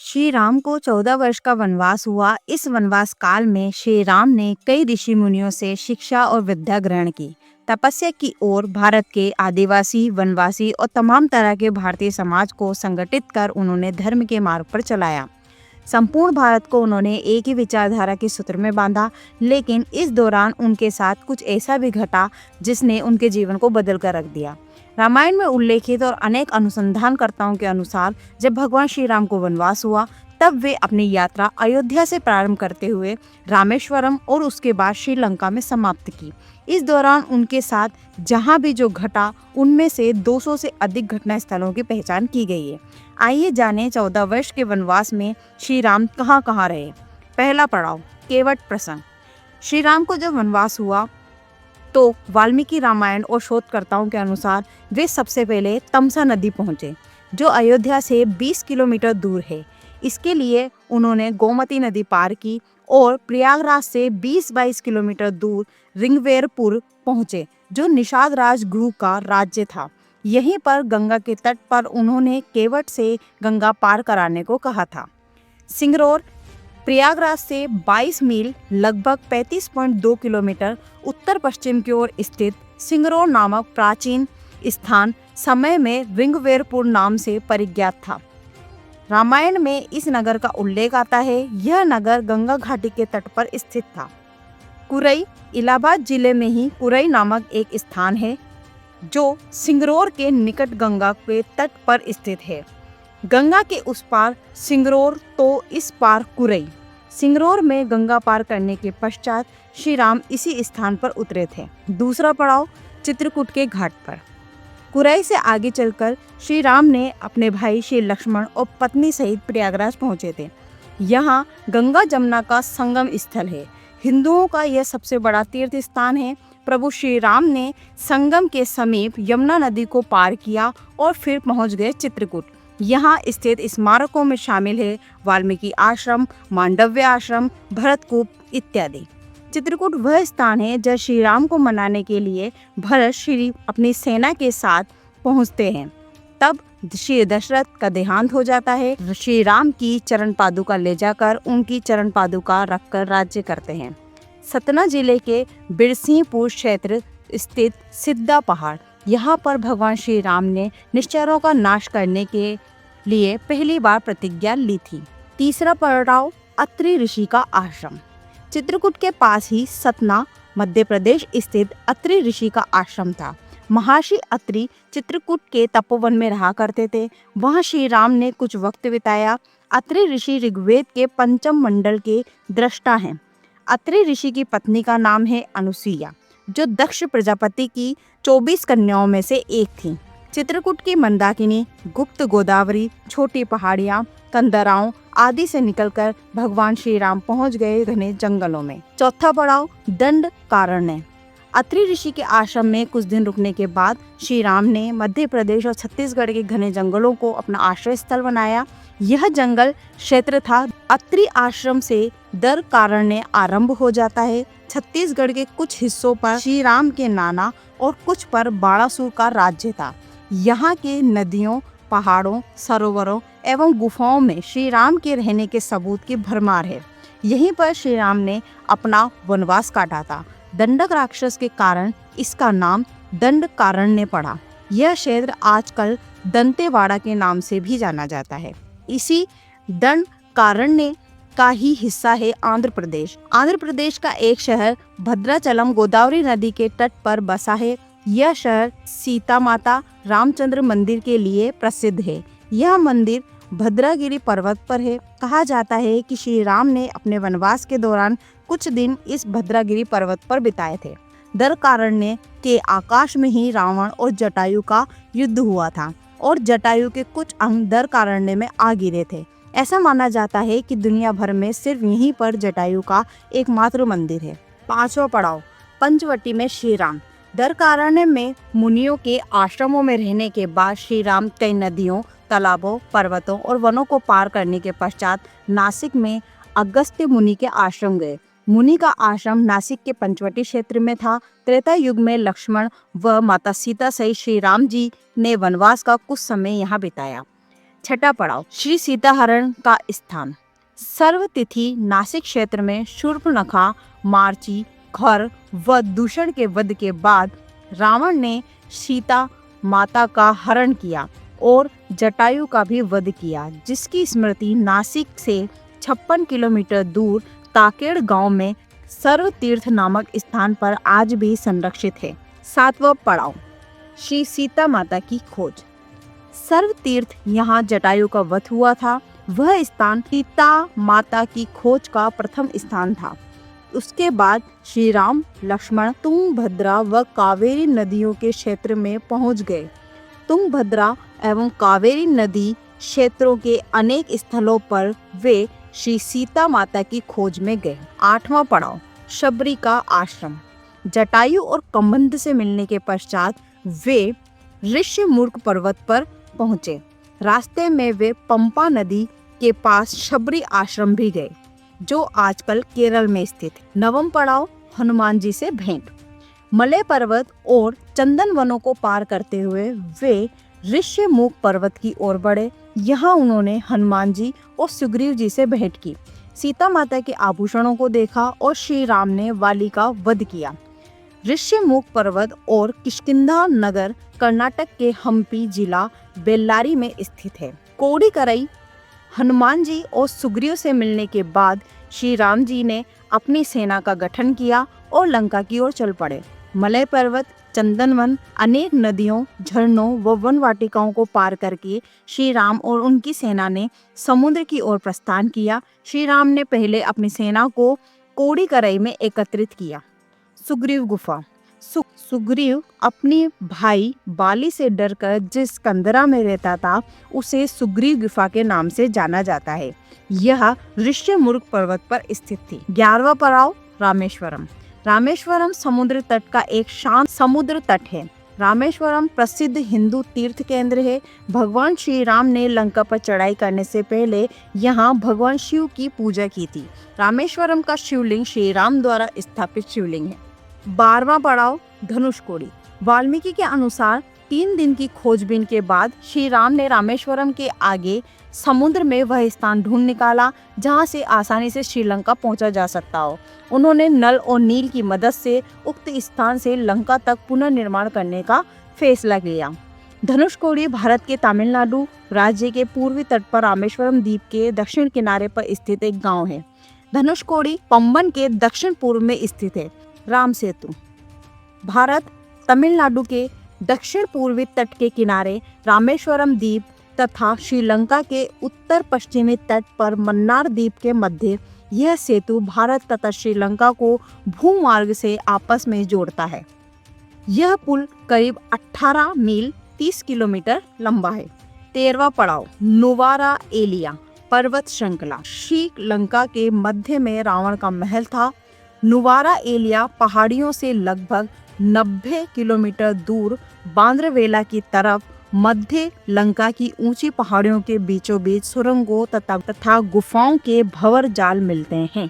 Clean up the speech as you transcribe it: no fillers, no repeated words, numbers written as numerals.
श्री राम को 14 वर्ष का वनवास हुआ। इस वनवास काल में श्री राम ने कई ऋषि मुनियों से शिक्षा और विद्या ग्रहण की, तपस्या की और भारत के आदिवासी, वनवासी और तमाम तरह के भारतीय समाज को संगठित कर उन्होंने धर्म के मार्ग पर चलाया। संपूर्ण भारत को उन्होंने एक ही विचारधारा के सूत्र में बांधा, लेकिन इस दौरान उनके साथ कुछ ऐसा भी घटा जिसने उनके जीवन को बदल कर रख दिया। रामायण में उल्लेखित और अनेक अनुसंधानकर्ताओं के अनुसार जब भगवान श्री राम को वनवास हुआ, तब वे अपनी यात्रा अयोध्या से प्रारंभ करते हुए रामेश्वरम और उसके बाद श्रीलंका में समाप्त की। इस दौरान उनके साथ जहां भी जो घटा, उनमें से 200 से अधिक घटना स्थलों की पहचान की गई है। आइए जानें 14 वर्ष के वनवास में श्री राम कहाँ कहाँ रहे। पहला पड़ाव, केवट प्रसंग। श्री राम को जब वनवास हुआ तो वाल्मीकि रामायण और शोधकर्ताओं के अनुसार वे सबसे पहले तमसा नदी पहुंचे, जो अयोध्या से 20 किलोमीटर दूर है। इसके लिए उन्होंने गोमती नदी पार की और प्रयागराज से 20-22 किलोमीटर दूर ऋग्वेरपुर पहुंचे, जो निषाद राजगुरु का राज्य था। यहीं पर गंगा के तट पर उन्होंने केवट से गंगा पार कराने को कहा था। सिंगरौर प्रयागराज से 22 मील लगभग 35.2 किलोमीटर उत्तर पश्चिम की ओर स्थित सिंगरौर नामक प्राचीन स्थान समय में ऋग्वेरपुर नाम से परिज्ञात था। रामायण में इस नगर का उल्लेख आता है। यह नगर गंगा घाटी के तट पर स्थित था। कुरई इलाहाबाद जिले में ही कुरई नामक एक स्थान है, जो सिंगरौर के निकट गंगा के तट पर स्थित है। गंगा के उस पार सिंगरौर तो इस पार कुरई। सिंगरौर में गंगा पार करने के पश्चात श्री राम इसी स्थान पर उतरे थे। दूसरा पड़ाव, चित्रकूट के घाट पर। कुरई से आगे चलकर श्री राम ने अपने भाई श्री लक्ष्मण और पत्नी सहित प्रयागराज पहुंचे थे। यहाँ गंगा जमुना का संगम स्थल है। हिंदुओं का यह सबसे बड़ा तीर्थ स्थान है। प्रभु श्री राम ने संगम के समीप यमुना नदी को पार किया और फिर पहुंच गए चित्रकूट। यहाँ स्थित स्मारकों में शामिल है वाल्मीकि आश्रम, मांडव्य आश्रम, भरतकूप इत्यादि। चित्रकूट वह स्थान है जहाँ श्री राम को मनाने के लिए भरत श्री अपनी सेना के साथ पहुँचते हैं। तब श्री दशरथ का देहांत हो जाता है। श्री राम की चरण पादुका ले जाकर उनकी चरण पादुका रखकर राज्य करते हैं। सतना जिले के बिरसिंहपुर क्षेत्र स्थित सिद्धा पहाड़, यहाँ पर भगवान श्री राम ने निश्चरों का नाश करने के लिए पहली बार प्रतिज्ञा ली थी। तीसरा पड़ाव, अत्रि ऋषि का आश्रम। चित्रकूट के पास ही सतना मध्य प्रदेश स्थित अत्रि ऋषि का आश्रम था। महर्षि अत्रि चित्रकूट के तपोवन में रहा करते थे। वहाँ श्री राम ने कुछ वक्त बिताया। अत्रि ऋषि ऋग्वेद के पंचम मंडल के दृष्टा हैं। अत्रि ऋषि की पत्नी का नाम है अनुसुईया, जो दक्ष प्रजापति की 24 कन्याओं में से एक थी। चित्रकूट की मंदाकिनी, गुप्त गोदावरी, छोटी पहाड़ियाँ, कंदराओं आदि से निकलकर भगवान श्री राम पहुंच गए घने जंगलों में। चौथा पड़ाव, दंडकारण्य। अत्रि ऋषि के आश्रम में कुछ दिन रुकने के बाद श्री राम ने मध्य प्रदेश और छत्तीसगढ़ के घने जंगलों को अपना आश्रय स्थल बनाया। यह जंगल क्षेत्र था। अत्रि आश्रम से दंडकारण्य आरंभ हो जाता है। छत्तीसगढ़ के कुछ हिस्सों पर श्री राम के नाना और कुछ पर बाणासुर का राज्य था। यहाँ के नदियों, पहाड़ों, सरोवरों एवं गुफाओं में श्री राम के रहने के सबूत की भरमार है। यहीं पर श्री राम ने अपना वनवास काटा था। दंडक राक्षस के कारण इसका नाम दंडकारण्य पड़ा। यह क्षेत्र आजकल दंतेवाड़ा के नाम से भी जाना जाता है। इसी दंडकारण्य का ही हिस्सा है आंध्र प्रदेश। आंध्र प्रदेश का एक शहर भद्राचलम गोदावरी नदी के तट पर बसा है। यह शहर सीता माता रामचंद्र मंदिर के लिए प्रसिद्ध है। यह मंदिर भद्रागिरी पर्वत पर है। कहा जाता है कि श्री राम ने अपने वनवास के दौरान कुछ दिन इस भद्रागिरी पर्वत पर बिताए थे। दंडकारण्य के आकाश में ही रावण और जटायु का युद्ध हुआ था और जटायु के कुछ अंग दंडकारण्य में आ गिरे थे। ऐसा माना जाता है कि दुनिया भर में सिर्फ यहीं पर जटायु का एकमात्र मंदिर है। पांचवा पड़ाव, पंचवटी में श्री राम। दंडकारण्य में मुनियों के आश्रमों में रहने के बाद श्री राम कई नदियों, तालाबों, पर्वतों और वनों को पार करने के पश्चात नासिक में अगस्त्य मुनि के आश्रम गए। मुनि का आश्रम नासिक के पंचवटी क्षेत्र में था। त्रेता युग में लक्ष्मण व माता सीता सहित श्री राम जी ने वनवास का कुछ समय यहाँ बिताया। छठा पड़ाव श्री सीताहरण का स्थान। सर्व तिथि नासिक क्षेत्र में शूर्पणखा, मार्ची, खर व दूषण के वध के बाद रावण ने सीता माता का हरण किया और जटायु का भी वध किया, जिसकी स्मृति नासिक से 56 किलोमीटर दूर ताकेड़ गांव में सर्व तीर्थ नामक स्थान पर आज भी संरक्षित है। सातवां पड़ाव श्री सीता माता की खोज। सर्व तीर्थ यहाँ जटायु का वध हुआ था। वह स्थान सीता माता की खोज का प्रथम स्थान था। उसके बाद श्री राम लक्ष्मण तुंगभद्रा व कावेरी नदियों के क्षेत्र में पहुंच गए। तुंगभद्रा एवं कावेरी नदी क्षेत्रों के अनेक स्थलों पर वे श्री सीता माता की खोज में गए। आठवां पड़ाव शबरी का आश्रम। जटायु और कंबंध से मिलने के पश्चात वे ऋष्यमूर्ख पर्वत पर पहुंचे। रास्ते में वे पंपा नदी के पास शबरी आश्रम भी गए, जो आजकल केरल में स्थित है। नवम पड़ाव हनुमान जी से भेंट। मलय पर्वत और चंदन वनों को पार करते हुए वे ऋष्यमूक पर्वत की ओर बढ़े। यहाँ उन्होंने हनुमान जी और सुग्रीव जी से भेंट की, सीता माता के आभूषणों को देखा और श्री राम ने वाली का वध किया। ऋष्यमूक पर्वत और किष्किंधा नगर कर्नाटक के हम्पी जिला बेल्लारी में स्थित है। कोडीकरई। हनुमान जी और सुग्रीव से मिलने के बाद श्री राम जी ने अपनी सेना का गठन किया और लंका की ओर चल पड़े। मलय पर्वत, चंदनवन, अनेक नदियों, झरनों व वन वाटिकाओं को पार करके श्री राम और उनकी सेना ने समुद्र की ओर प्रस्थान किया। श्री राम ने पहले अपनी सेना को कोडीकरई में एकत्रित किया। सुग्रीव गुफा। सुग्रीव अपने भाई बाली से डरकर जिस कंदरा में रहता था, उसे सुग्रीव गुफा के नाम से जाना जाता है। यह ऋष्यमूर्ख पर्वत पर स्थित थी। 11वां पड़ाव रामेश्वरम। रामेश्वरम समुद्र तट का एक शांत समुद्र तट है। रामेश्वरम प्रसिद्ध हिंदू तीर्थ केंद्र है। भगवान श्री राम ने लंका पर चढ़ाई करने से पहले यहाँ भगवान शिव की पूजा की थी। रामेश्वरम का शिवलिंग श्री राम द्वारा स्थापित शिवलिंग है। 12वां पड़ाव धनुषकोडी। वाल्मीकि के अनुसार 3 दिन की खोजबीन के बाद श्री राम ने रामेश्वरम के आगे समुद्र में वह स्थान ढूंढ निकाला जहां से आसानी से श्रीलंका पहुंचा जा सकता हो। उन्होंने नल और नील की मदद से उक्त स्थान से लंका तक पुनर्निर्माण करने का फैसला किया। धनुषकोडी भारत के तमिलनाडु राज्य के पूर्वी तट पर रामेश्वरम द्वीप के दक्षिण किनारे पर स्थित एक गाँव है। धनुषकोडी पंबन के दक्षिण पूर्व में स्थित है। राम सेतु। भारत तमिलनाडु के दक्षिण पूर्वी तट के किनारे रामेश्वरम द्वीप तथा श्रीलंका के उत्तर पश्चिमी तट पर मन्नार द्वीप के मध्य यह सेतु भारत तथा श्रीलंका को भूमार्ग से आपस में जोड़ता है। यह पुल करीब 18 मील 30 किलोमीटर लंबा है। 13वां पड़ाव नुवारा एलिया पर्वत श्रृंखला। श्रीलंका के मध्य में रावण का महल था। नुवारा एलिया पहाड़ियों से लगभग 90 किलोमीटर दूर बांद्रवेला की तरफ मध्य लंका की ऊंची पहाड़ियों के बीचों बीच सुरंगों तथा गुफाओं के भंवर जाल मिलते हैं।